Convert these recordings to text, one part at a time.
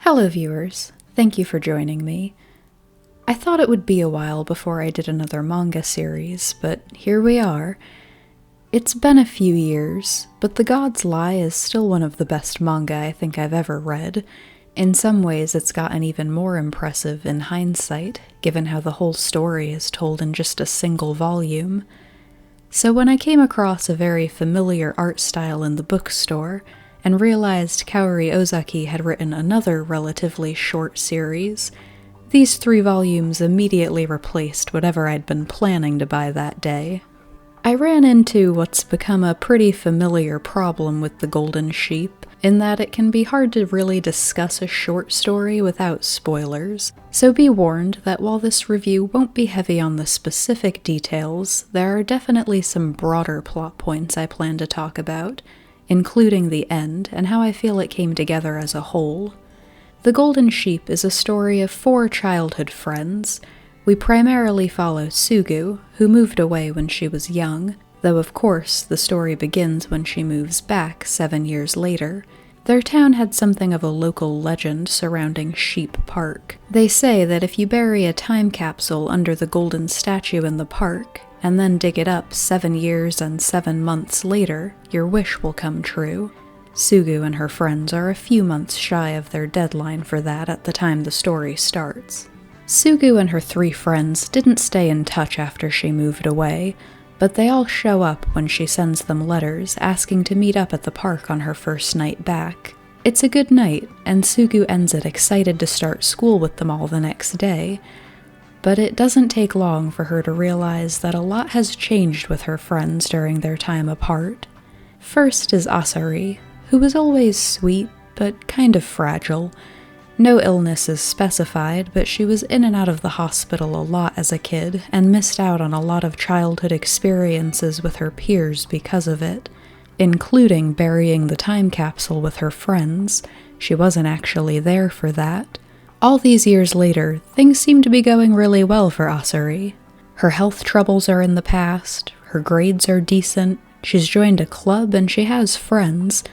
Hello viewers, thank you for joining me. I thought it would be a while before I did another manga series, but here we are. It's been a few years, but The God's Lie is still one of the best manga I think I've ever read. In some ways it's gotten even more impressive in hindsight, given how the whole story is told in just a single volume. So when I came across a very familiar art style in the bookstore, and realized Kaori Ozaki had written another relatively short series, these 3 volumes immediately replaced whatever I'd been planning to buy that day. I ran into what's become a pretty familiar problem with The Golden Sheep, in that it can be hard to really discuss a short story without spoilers, so be warned that while this review won't be heavy on the specific details, there are definitely some broader plot points I plan to talk about, including the end and how I feel it came together as a whole. The Golden Sheep is a story of 4 childhood friends. We primarily follow Sugu, who moved away when she was young, though of course the story begins when she moves back 7 years later. Their town had something of a local legend surrounding Sheep Park. They say that if you bury a time capsule under the golden statue in the park, and then dig it up 7 years and 7 months later, your wish will come true. Sugu and her friends are a few months shy of their deadline for that at the time the story starts. Sugu and her 3 friends didn't stay in touch after she moved away, but they all show up when she sends them letters asking to meet up at the park on her first night back. It's a good night, and Sugu ends it excited to start school with them all the next day, but it doesn't take long for her to realize that a lot has changed with her friends during their time apart. First is Asari, who was always sweet, but kind of fragile. No illness is specified, but she was in and out of the hospital a lot as a kid, and missed out on a lot of childhood experiences with her peers because of it, including burying the time capsule with her friends. She wasn't actually there for that. All these years later, things seem to be going really well for Asari. Her health troubles are in the past, her grades are decent, she's joined a club and she has friends,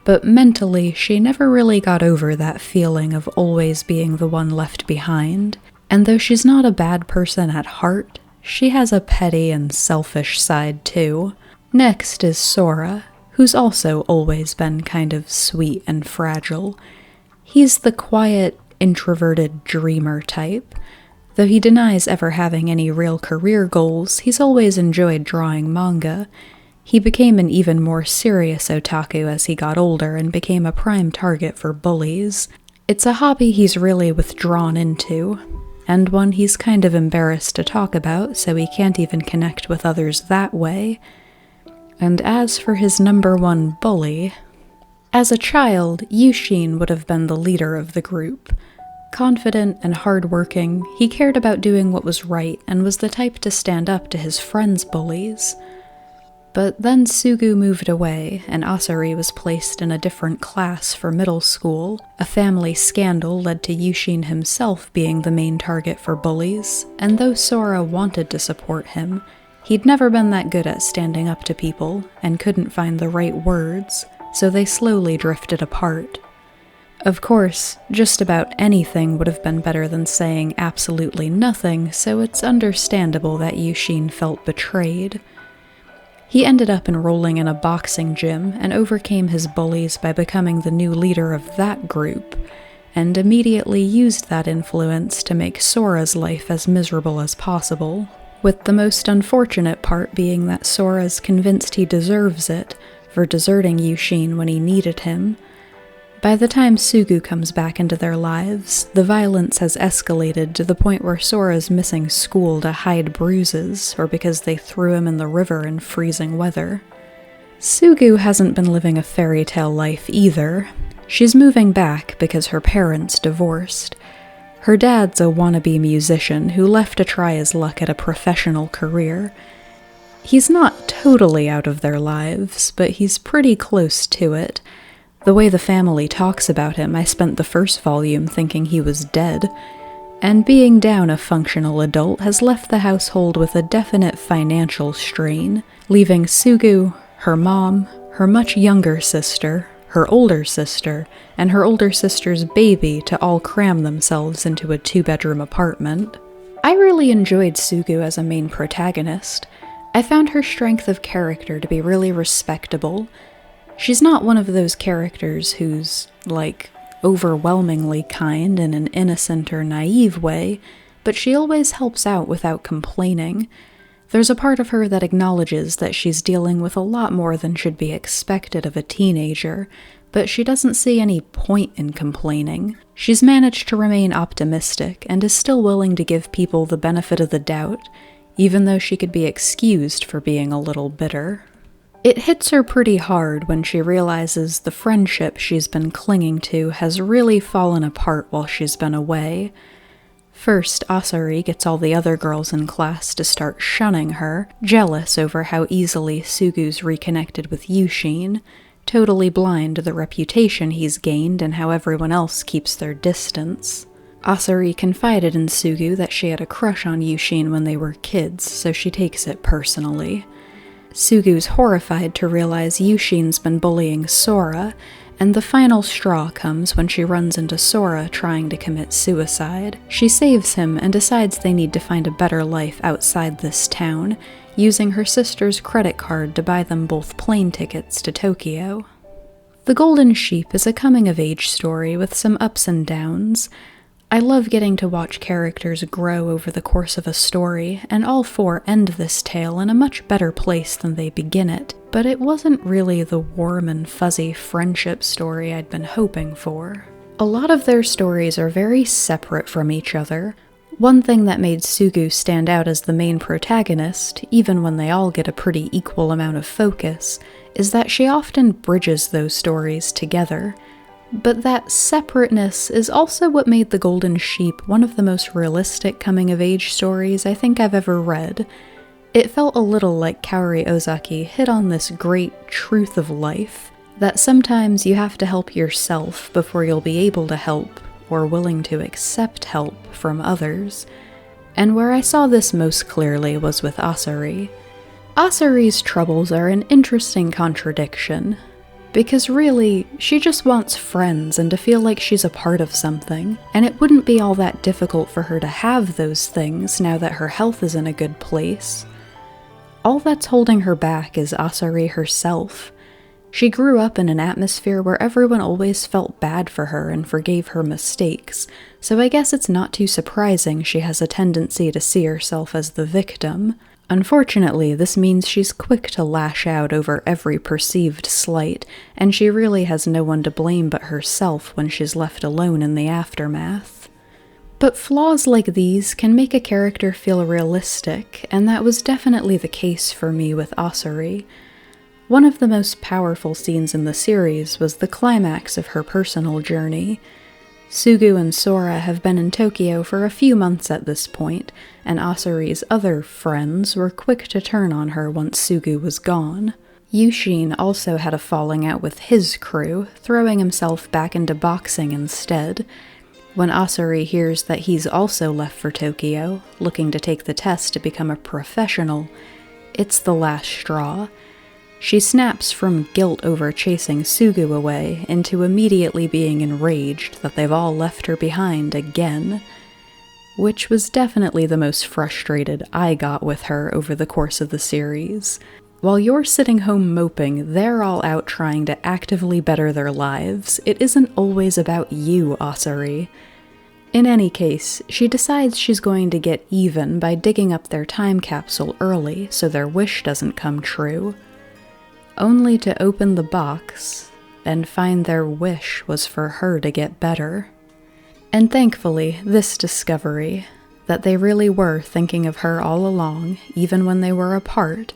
but mentally she never really got over that feeling of always being the one left behind, and though she's not a bad person at heart, she has a petty and selfish side too. Next is Sora, who's also always been kind of sweet and fragile. He's the quiet, introverted dreamer type. Though he denies ever having any real career goals, he's always enjoyed drawing manga. He became an even more serious otaku as he got older and became a prime target for bullies. It's a hobby he's really withdrawn into, and one he's kind of embarrassed to talk about, so he can't even connect with others that way. And as for his number 1 bully, as a child, Yushin would have been the leader of the group. Confident and hardworking, he cared about doing what was right and was the type to stand up to his friends' bullies. But then Sugu moved away, and Asari was placed in a different class for middle school. A family scandal led to Yushin himself being the main target for bullies, and though Sora wanted to support him, he'd never been that good at standing up to people, and couldn't find the right words, so they slowly drifted apart. Of course, just about anything would have been better than saying absolutely nothing, so it's understandable that Yushin felt betrayed. He ended up enrolling in a boxing gym and overcame his bullies by becoming the new leader of that group, and immediately used that influence to make Sora's life as miserable as possible, with the most unfortunate part being that Sora's convinced he deserves it for deserting Yushin when he needed him. By the time Sugu comes back into their lives, the violence has escalated to the point where Sora's missing school to hide bruises, or because they threw him in the river in freezing weather. Sugu hasn't been living a fairy tale life either. She's moving back because her parents divorced. Her dad's a wannabe musician who left to try his luck at a professional career. He's not totally out of their lives, but he's pretty close to it. The way the family talks about him, I spent the first volume thinking he was dead, and being down a functional adult has left the household with a definite financial strain, leaving Sugu, her mom, her much younger sister, her older sister, and her older sister's baby to all cram themselves into a 2-bedroom apartment. I really enjoyed Sugu as a main protagonist. I found her strength of character to be really respectable. She's not one of those characters who's, overwhelmingly kind in an innocent or naive way, but she always helps out without complaining. There's a part of her that acknowledges that she's dealing with a lot more than should be expected of a teenager, but she doesn't see any point in complaining. She's managed to remain optimistic and is still willing to give people the benefit of the doubt, even though she could be excused for being a little bitter. It hits her pretty hard when she realizes the friendship she's been clinging to has really fallen apart while she's been away. First, Asari gets all the other girls in class to start shunning her, jealous over how easily Sugu's reconnected with Yushin, totally blind to the reputation he's gained and how everyone else keeps their distance. Asari confided in Sugu that she had a crush on Yushin when they were kids, so she takes it personally. Sugu's horrified to realize Yushin's been bullying Sora, and the final straw comes when she runs into Sora trying to commit suicide. She saves him and decides they need to find a better life outside this town, using her sister's credit card to buy them both plane tickets to Tokyo. The Golden Sheep is a coming-of-age story with some ups and downs. I love getting to watch characters grow over the course of a story, and all 4 end this tale in a much better place than they begin it, but it wasn't really the warm and fuzzy friendship story I'd been hoping for. A lot of their stories are very separate from each other. One thing that made Sugu stand out as the main protagonist, even when they all get a pretty equal amount of focus, is that she often bridges those stories together. But that separateness is also what made The Golden Sheep one of the most realistic coming-of-age stories I think I've ever read. It felt a little like Kaori Ozaki hit on this great truth of life, that sometimes you have to help yourself before you'll be able to help, or willing to accept help from others. And where I saw this most clearly was with Asari. Asari's troubles are an interesting contradiction. Because really, she just wants friends and to feel like she's a part of something, and it wouldn't be all that difficult for her to have those things now that her health is in a good place. All that's holding her back is Asari herself. She grew up in an atmosphere where everyone always felt bad for her and forgave her mistakes, so I guess it's not too surprising she has a tendency to see herself as the victim. Unfortunately, this means she's quick to lash out over every perceived slight, and she really has no one to blame but herself when she's left alone in the aftermath. But flaws like these can make a character feel realistic, and that was definitely the case for me with Asari. One of the most powerful scenes in the series was the climax of her personal journey. Sugu and Sora have been in Tokyo for a few months at this point, and Asari's other friends were quick to turn on her once Sugu was gone. Yushin also had a falling out with his crew, throwing himself back into boxing instead. When Asari hears that he's also left for Tokyo, looking to take the test to become a professional, it's the last straw. She snaps from guilt over chasing Sugu away into immediately being enraged that they've all left her behind again, which was definitely the most frustrated I got with her over the course of the series. While you're sitting home moping, they're all out trying to actively better their lives. It isn't always about you, Asari. In any case, she decides she's going to get even by digging up their time capsule early so their wish doesn't come true, only to open the box and find their wish was for her to get better. And thankfully, this discovery, that they really were thinking of her all along, even when they were apart,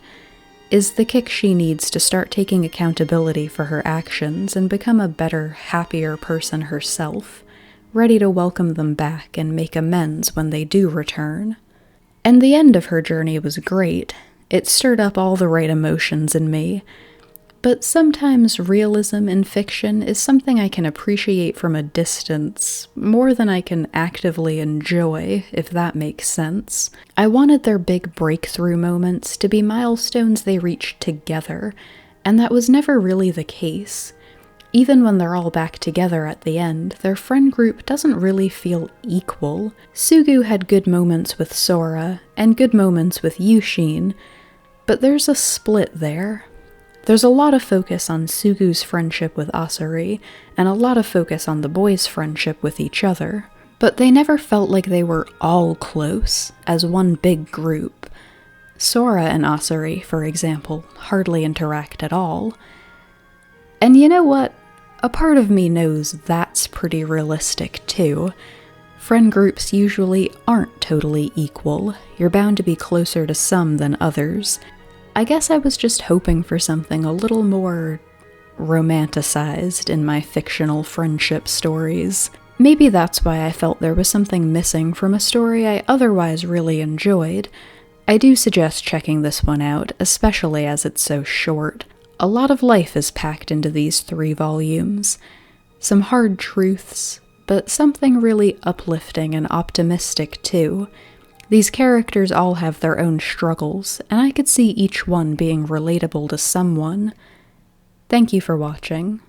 is the kick she needs to start taking accountability for her actions and become a better, happier person herself, ready to welcome them back and make amends when they do return. And the end of her journey was great. It stirred up all the right emotions in me. But sometimes realism in fiction is something I can appreciate from a distance, more than I can actively enjoy, if that makes sense. I wanted their big breakthrough moments to be milestones they reached together, and that was never really the case. Even when they're all back together at the end, their friend group doesn't really feel equal. Sugu had good moments with Sora, and good moments with Yushin, but there's a split there. There's a lot of focus on Sugu's friendship with Asari, and a lot of focus on the boys' friendship with each other, but they never felt like they were all close, as one big group. Sora and Asari, for example, hardly interact at all. And you know what? A part of me knows that's pretty realistic too. Friend groups usually aren't totally equal. You're bound to be closer to some than others. I guess I was just hoping for something a little more romanticized in my fictional friendship stories. Maybe that's why I felt there was something missing from a story I otherwise really enjoyed. I do suggest checking this one out, especially as it's so short. A lot of life is packed into these 3 volumes. Some hard truths, but something really uplifting and optimistic too. These characters all have their own struggles, and I could see each one being relatable to someone. Thank you for watching.